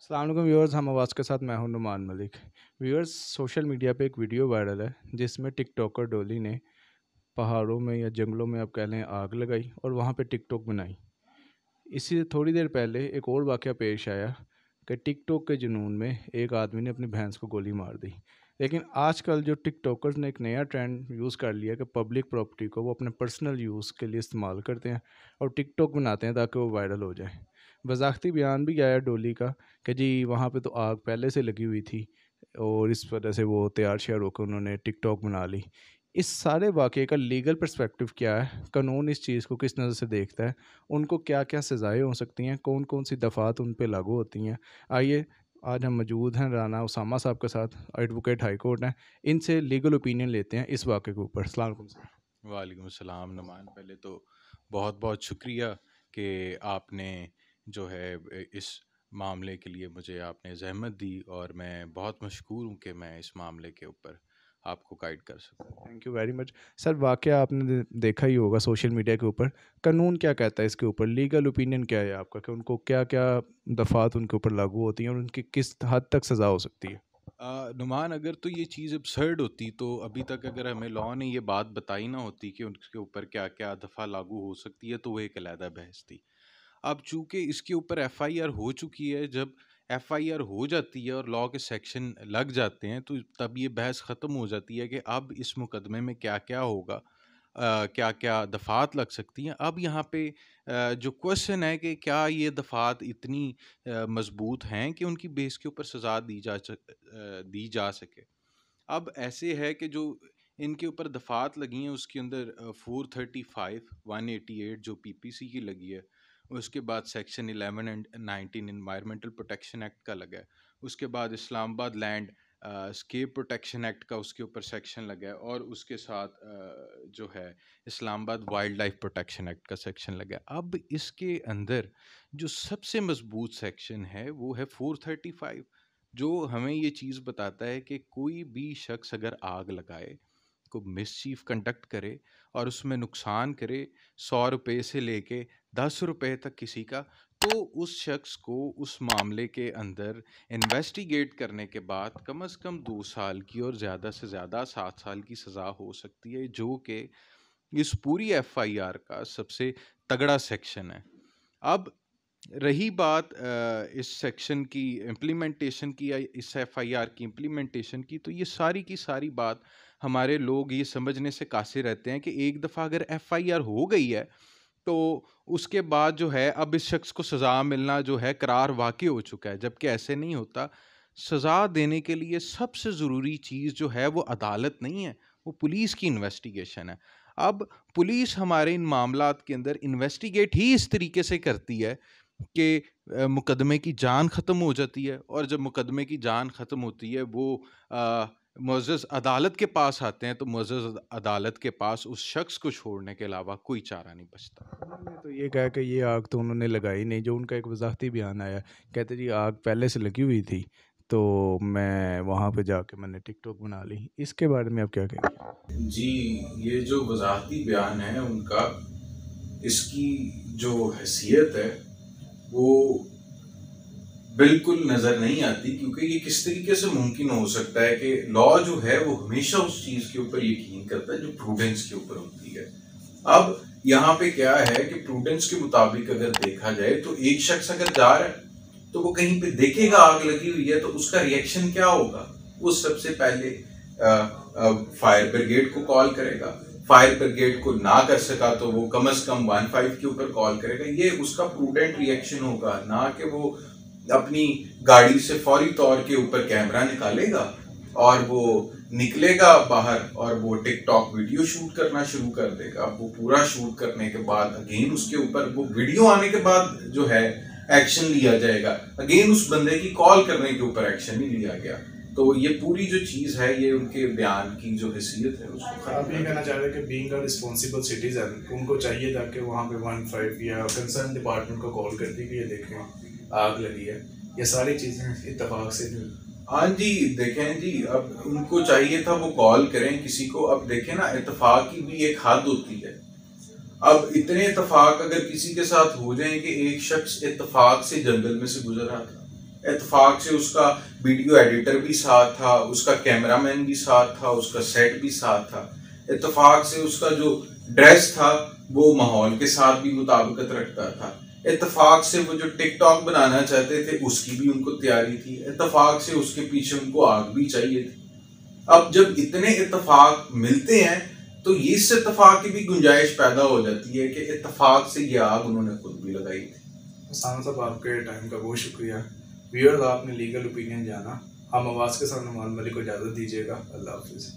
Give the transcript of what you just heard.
अस्सलाम वालेकुम व्यूअर्स, हम आवाज़ के साथ मैं हूं Numan Malik. Viewers, social media पे एक वीडियो वायरल है जिसमें टिकटॉकर डोली ने पहाड़ों में या जंगलों में आप कह लें आग लगाई और वहां पे टिकटॉक बनाई। इसी से थोड़ी देर पहले एक और वाक़या पेश आया कि टिकटॉक के जुनून में एक आदमी ने अपनी भैंस को गोली मार दी। लेकिन आजकल जो टिकटॉकर्स ने एक नया ट्रेंड यूज़ कर लिया कि पब्लिक प्रॉपर्टी को वो अपने पर्सनल यूज़ के लिए इस्तेमाल करते हैं और टिकटॉक बनाते हैं ताकि वो वायरल हो जाए। वज़ाख्ती बयान भी आया डोली का कि जी वहाँ पे तो आग पहले से लगी हुई थी और इस वजह से वो तैयार श्यार होकर उन्होंने टिकटॉक बना ली। इस सारे वाक़ये का लीगल पर्सपेक्टिव क्या है? कानून इस चीज़ को किस नज़र से देखता है? उनको क्या-क्या सज़ाएँ हो सकती हैं? कौन-कौन सी दफ़ात उन पे लागू होती हैं? आइए, आज हम मौजूद हैं राना उसामा साहब के साथ, एडवोकेट हाई कोर्ट हैं। इनसे लीगल ओपिनियन लेते हैं इस वाक़ये के ऊपर। अस्सलाम वालेकुम सर। वालेकुम अस्सलाम नुमान। पहले तो बहुत बहुत शुक्रिया कि आपने जो है इस मामले के लिए मुझे आपने ज़हमत दी और मैं बहुत मशकूर हूँ कि मैं इस मामले के ऊपर आपको गाइड कर सकूँ। Thank you very much. Sir, वाक़या आपने देखा ही होगा सोशल मीडिया के ऊपर। कानून क्या कहता है इसके ऊपर? लीगल ओपिनियन क्या है आपका कि उनको क्या-क्या दफ़ात उनके ऊपर लागू होती हैं और उनकी किस हद तक सज़ा हो सकती है? नुमान, अगर तो ये चीज़ absurd होती तो अभी तक अगर हमें लॉ ने ये बात बताई ना होती कि उनके ऊपर क्या क्या दफ़ा लागू हो सकती है तो वो एक अलहदा बहस थी। अब चूंकि इसके ऊपर एफआईआर हो चुकी है, जब एफआईआर हो जाती है और लॉ के सेक्शन लग जाते हैं तो तब ये बहस ख़त्म हो जाती है कि अब इस मुकदमे में क्या क्या होगा, क्या क्या दफ़ात लग सकती हैं। अब यहाँ पे जो क्वेश्चन है कि क्या ये दफ़ात इतनी मजबूत हैं कि उनकी बेस के ऊपर सज़ा दी जा सके। अब ऐसे है कि जो इनके ऊपर दफ़ात लगी हैं उसके अंदर 435 188 जो पीपीसी की लगी है, उसके बाद section 11 and 19 environmental protection act का लगा है, उसके बाद Islamabad landscape protection act का उसके ऊपर सेक्शन लगा है, और उसके साथ जो है Islamabad wild life protection act का सेक्शन लगा है। अब इसके अंदर जो सबसे मजबूत सेक्शन है वो है 435, जो हमें ये चीज़ बताता है कि कोई भी शख्स अगर आग लगाए, को मिसचीफ कंडक्ट करे और उसमें नुकसान करे 100 रुपये से लेके 10 रुपये तक किसी का, तो उस शख्स को उस मामले के अंदर इन्वेस्टिगेट करने के बाद कम से कम 2 साल की और ज़्यादा से ज़्यादा 7 साल की सज़ा हो सकती है, जो कि इस पूरी एफआईआर का सबसे तगड़ा सेक्शन है। अब रही बात इस सेक्शन की इम्प्लीमेंटेशन की या इस एफआईआर की इम्प्लीमेंटेशन की, तो ये सारी की सारी बात हमारे लोग ये समझने से कासिर रहते हैं कि एक दफ़ा अगर एफआईआर हो गई है तो उसके बाद जो है अब इस शख्स को सज़ा मिलना जो है करार वाक़ई हो चुका है, जबकि ऐसे नहीं होता। सज़ा देने के लिए सबसे ज़रूरी चीज़ जो है वो अदालत नहीं है, वो पुलिस की इन्वेस्टिगेशन है। अब पुलिस हमारे इन मामलात के अंदर इन्वेस्टिगेट ही इस तरीके से करती है कि मुकदमे की जान ख़त्म हो जाती है, और जब मुकदमे की जान ख़त्म होती है वो मुअज़्ज़ज़ अदालत के पास आते हैं, तो मुअज़्ज़ज़ अदालत के पास उस शख्स को छोड़ने के अलावा कोई चारा नहीं बचता। उन्होंने तो ये कहा कि ये आग तो उन्होंने लगाई नहीं, जो उनका एक वज़ाहती बयान आया, कहते जी आग पहले से लगी हुई थी, तो मैं वहाँ पे जाके मैंने टिकटॉक बना ली। इसके बारे में आप क्या कहेंगे? जी, ये जो वज़ाहती बयान है उनका, इसकी जो हैसियत है वो बिल्कुल नज़र नहीं आती, क्योंकि ये किस तरीके से मुमकिन हो सकता है कि लॉ जो है वो हमेशा उस चीज़ के ऊपर यकीन करता है जो प्रूडेंस के ऊपर होती है। अब यहाँ पे क्या है कि प्रूडेंस के मुताबिक अगर देखा जाए तो एक शख्स अगर जा रहा है तो वो कहीं पे देखेगा आग लगी हुई है तो उसका रिएक्शन क्या होगा? वो सबसे पहले फायर ब्रिगेड को कॉल करेगा। फायर ब्रिगेड को ना कर सका तो वो कम से कम 15 के ऊपर कॉल करेगा। ये उसका प्रूडेंट रिएक्शन होगा, ना कि वो अपनी गाड़ी से फौरी तौर के ऊपर कैमरा निकालेगा और वो निकलेगा बाहर और वो टिकटॉक वीडियो शूट करना शुरू कर देगा। वो पूरा शूट करने के बाद अगेन उसके ऊपर वो वीडियो आने के बाद जो है एक्शन लिया जाएगा, अगेन उस बंदे की कॉल करने के ऊपर एक्शन नहीं लिया गया। तो ये पूरी जो चीज है ये उनके बयान की जो हैसियत है उसको आप ये कहना चाह रहे हैं कि बीइंग अ रिस्पॉन्सिबल सिटीजन उनको चाहिए था कि वहाँ पे 15 या कंसर्न डिपार्टमेंट को कॉल करती कि ये देखें आग लगी है, ये सारी चीज़ें इत्तेफाक से जो। हाँ जी, देखें जी, अब उनको चाहिए था वो कॉल करें किसी को। अब देखें ना, इत्तेफाक की भी एक हद होती है। अब इतने इत्तेफाक अगर किसी के साथ हो जाए कि एक शख्स इत्तेफाक से जंगल में से गुजर रहा था, इत्तेफाक से उसका वीडियो एडिटर भी साथ था, उसका कैमरामैन भी साथ था, उसका सेट भी साथ था। इत्तेफाक से उसका जो ड्रेस था वो माहौल के साथ भी मुताबिकत रखता था। इत्तेफाक से वो जो टिकटॉक बनाना चाहते थे उसकी भी उनको तैयारी थी। इत्तेफाक से उसके पीछे उनको आग भी चाहिए थी। अब जब इतने इत्तेफाक मिलते हैं तो ये इस इत्तेफाक की भी गुंजाइश पैदा हो जाती है कि इत्तेफाक से ये आग उन्होंने खुद भी लगाई थी। हसान साहब, आपके टाइम का बहुत शुक्रिया। व्यूअर्स, आपने लीगल ओपिनियन जाना। हम आवाज़ के साथ नुमान मलिक को इजाज़त दीजिएगा। अल्लाह हाफिज़।